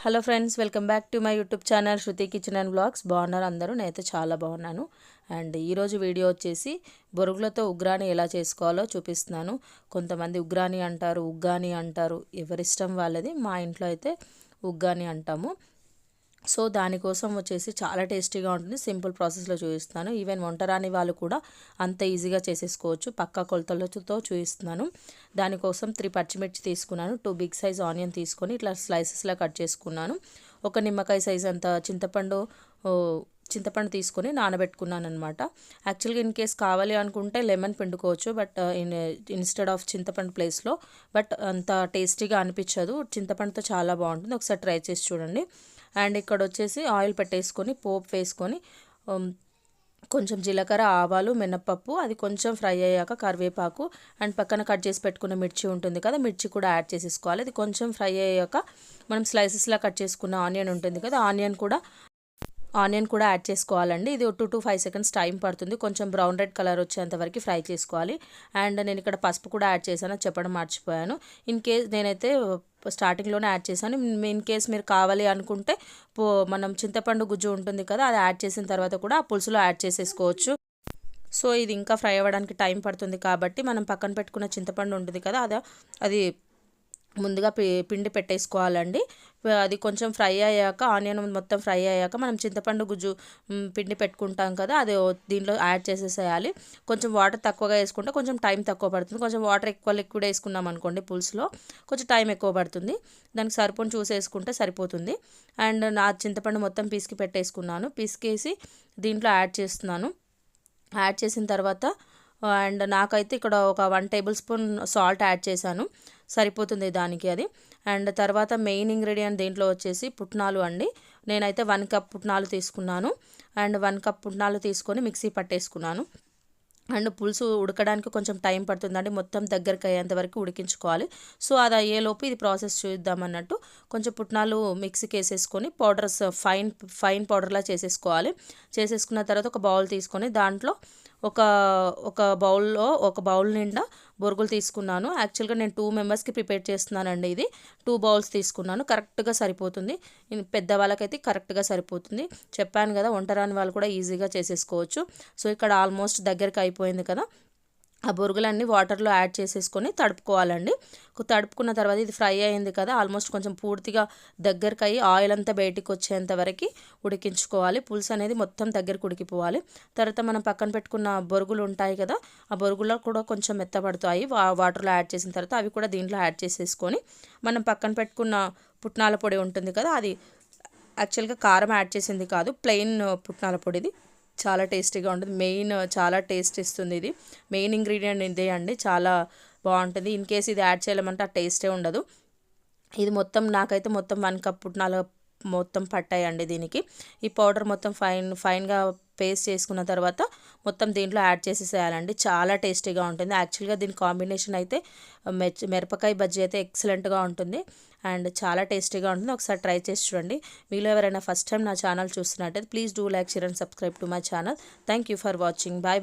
Hello friends, welcome back to my YouTube channel Shruti kitchen and blogs. బాగున్నారు అందరూ? నేనైతే చాలా బాగున్నాను. అండ్ ఈరోజు వీడియో వచ్చేసి బొరుగులతో ఉగ్రాని ఎలా చేసుకోవాలో చూపిస్తున్నాను. కొంతమంది ఉగ్రాని అంటారు, ఉగ్గాని అంటారు, ఎవరిష్టం వాళ్ళది. మా ఇంట్లో అయితే ఉగ్గాని అంటాము. సో దానికోసం వచ్చేసి చాలా టేస్టీగా ఉంటుంది. సింపుల్ ప్రాసెస్లో చూపిస్తున్నాను. ఈవెన్ వంట రాని వాళ్ళు కూడా అంత ఈజీగా చేసేసుకోవచ్చు. పక్కా కొలతలతో చూపిస్తున్నాను. దానికోసం 3 పచ్చిమిర్చి తీసుకున్నాను. 2 బిగ్ సైజ్ ఆనియన్ తీసుకొని ఇట్లా స్లైసెస్లా కట్ చేసుకున్నాను. ఒక నిమ్మకాయ సైజ్ అంత చింతపండు తీసుకొని నానబెట్టుకున్నాను అనమాట. యాక్చువల్గా ఇన్ కేస్ కావాలి అనుకుంటే లెమన్ పిండుకోవచ్చు, బట్ ఇన్స్టెడ్ ఆఫ్ చింతపండు ప్లేస్లో. బట్ అంత టేస్టీగా అనిపించదు. చింతపండుతో చాలా బాగుంటుంది. ఒకసారి ట్రై చేసి చూడండి. అండ్ ఇక్కడ వచ్చేసి ఆయిల్ పెట్టేసుకొని పోపు వేసుకొని కొంచెం జీలకర్ర, ఆవాలు, మినపప్పు అది కొంచెం ఫ్రై అయ్యాక కరివేపాకు అండ్ పక్కన కట్ చేసి పెట్టుకున్న మిర్చి ఉంటుంది కదా, మిర్చి కూడా యాడ్ చేసేసుకోవాలి. అది కొంచెం ఫ్రై అయ్యాక మనం స్లైసెస్లా కట్ చేసుకున్న ఆనియన్ ఉంటుంది కదా, ఆనియన్ కూడా యాడ్ చేసుకోవాలండి. ఇది 2 to 5 seconds టైం పడుతుంది. కొంచెం బ్రౌన్ రెడ్ కలర్ వచ్చేంత వరకు ఫ్రై చేసుకోవాలి. అండ్ నేను ఇక్కడ పసుపు కూడా యాడ్ చేశాను, చెప్పడం మర్చిపోయాను. ఇన్ కేస్ నేనైతే స్టార్టింగ్లోనే యాడ్ చేశాను. ఇన్ కేస్ మీరు కావాలి అనుకుంటే మనం చింతపండు గుజ్జు ఉంటుంది కదా, అది యాడ్ చేసిన తర్వాత కూడా ఆ పులుసులో యాడ్ చేసేసుకోవచ్చు. సో ఇది ఇంకా ఫ్రై అవ్వడానికి టైం పడుతుంది కాబట్టి మనం పక్కన పెట్టుకున్న చింతపండు ఉంటుంది కదా, అది ముందుగా పిండి పెట్టేసుకోవాలండి. అది కొంచెం ఫ్రై అయ్యాక, ఆనియన్ మొత్తం ఫ్రై అయ్యాక మనం చింతపండు గుజ్జు పిండి పెట్టుకుంటాం కదా, అది దీంట్లో యాడ్ చేసేసేయాలి. కొంచెం వాటర్ తక్కువగా వేసుకుంటే కొంచెం టైం తక్కువ పడుతుంది. కొంచెం వాటర్ లిక్విడ్ వేసుకున్నాం అనుకోండి పులుసులో, కొంచెం టైం ఎక్కువ పడుతుంది. దానికి సరిపోని చూసేసుకుంటే సరిపోతుంది. అండ్ నా చింతపండు మొత్తం పిసికి పెట్టేసుకున్నాను. పిసికేసి దీంట్లో యాడ్ చేస్తున్నాను. యాడ్ చేసిన తర్వాత అండ్ నాకైతే ఇక్కడ ఒక 1 tablespoon సాల్ట్ యాడ్ చేశాను, సరిపోతుంది దానికి అది. అండ్ తర్వాత మెయిన్ ఇంగ్రీడియంట్ దీంట్లో వచ్చేసి పుట్నాలు అండి. నేనైతే 1 cup పుట్నాలు తీసుకున్నాను. అండ్ 1 cup పుట్నాలు తీసుకొని మిక్సీ పట్టేసుకున్నాను. అండ్ పులుసు ఉడకడానికి కొంచెం టైం పడుతుందండి, మొత్తం దగ్గరికి అయ్యేంత వరకు ఉడికించుకోవాలి. సో అది అయ్యేలోపు ఇది ప్రాసెస్ చూద్దామన్నట్టు కొంచెం పుట్నాలు మిక్సీకి వేసేసుకొని పౌడర్స్ ఫైన్ పౌడర్లా చేసేసుకోవాలి. చేసేసుకున్న తర్వాత ఒక బౌల్ తీసుకొని దాంట్లో ఒక బౌల్ నిండా బొరుగులు తీసుకున్నాను. యాక్చువల్గా నేను 2 members ప్రిపేర్ చేస్తున్నానండి. ఇది 2 bowls తీసుకున్నాను, కరెక్ట్గా సరిపోతుంది. పెద్దవాళ్ళకైతే కరెక్ట్గా సరిపోతుంది. చెప్పాను కదా, వంట రాని వాళ్ళు కూడా ఈజీగా చేసేసుకోవచ్చు. సో ఇక్కడ ఆల్మోస్ట్ దగ్గరికి అయిపోయింది కదా, ఆ బొరుగులన్నీ వాటర్లో యాడ్ చేసేసుకొని తడుపుకోవాలండి. తడుపుకున్న తర్వాత ఇది ఫ్రై అయింది కదా, ఆల్మోస్ట్ కొంచెం పూర్తిగా దగ్గరికి అయ్యి ఆయిల్ అంతా బయటికి వచ్చేంత వరకు ఉడికించుకోవాలి. పులుసు అనేది మొత్తం దగ్గరకు ఉడికిపోవాలి. తర్వాత మనం పక్కన పెట్టుకున్న బొరుగులు ఉంటాయి కదా, ఆ బొరుగులో కూడా కొంచెం మెత్తపడతాయి వాటర్లో యాడ్ చేసిన తర్వాత. అవి కూడా దీంట్లో యాడ్ చేసేసుకొని మనం పక్కన పెట్టుకున్న పుట్నాల పొడి ఉంటుంది కదా, అది యాక్చువల్గా కారం యాడ్ చేసింది కాదు, ప్లెయిన్ పుట్నాల పొడిది. చాలా టేస్టీగా ఉంటుంది. చాలా టేస్ట్ ఇస్తుంది. ఇది మెయిన్ ఇంగ్రీడియంట్ ఇదే అండి, చాలా బాగుంటుంది. ఇన్ కేస్ ఇది యాడ్ చేయలేమంటే ఆ టేస్టే ఉండదు. ఇది నాకైతే మొత్తం 1 cup పుట్నాలు మొత్తం పట్టాయండి దీనికి. ఈ పౌడర్ మొత్తం ఫైన్గా పేస్ట్ చేసుకున్న తర్వాత మొత్తం దీంట్లో యాడ్ చేసేసేయాలండి. చాలా టేస్టీగా ఉంటుంది. యాక్చువల్గా దీని కాంబినేషన్ అయితే మిరపకాయ బజ్జీ అయితే ఎక్సలెంట్గా ఉంటుంది అండ్ చాలా టేస్టీగా ఉంటుంది. ఒకసారి ట్రై చేసి చూడండి. మీలో ఎవరైనా ఫస్ట్ టైం నా ఛానల్ చూస్తున్నట్టయితే please do like, share and subscribe to my channel. Thank you for watching. Bye.